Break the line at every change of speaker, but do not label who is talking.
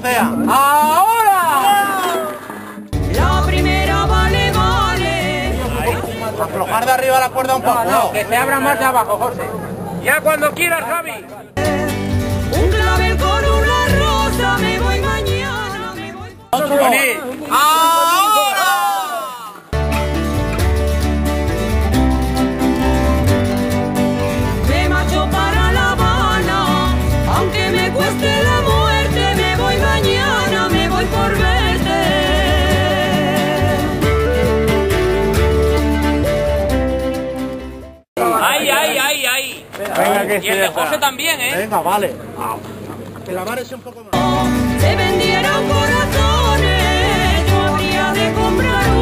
sea. ¡Ahora!
La primera vale, vale.
Aflojar de arriba la cuerda un poco.
No, que se abra más de abajo, José. Ya cuando quieras, Javi.
Un clavel con una rosa, me voy mañana, me voy.
¡Ahora!
Me marcho para La Habana, aunque me cueste la muerte, me voy mañana, me voy por verte.
¡Ay, ay, ay, ay!
Venga, que
Y el de José también, ¿eh?
Venga, vale. Que la bares un poco más.
Se vendieron corazones, yo habría de comprar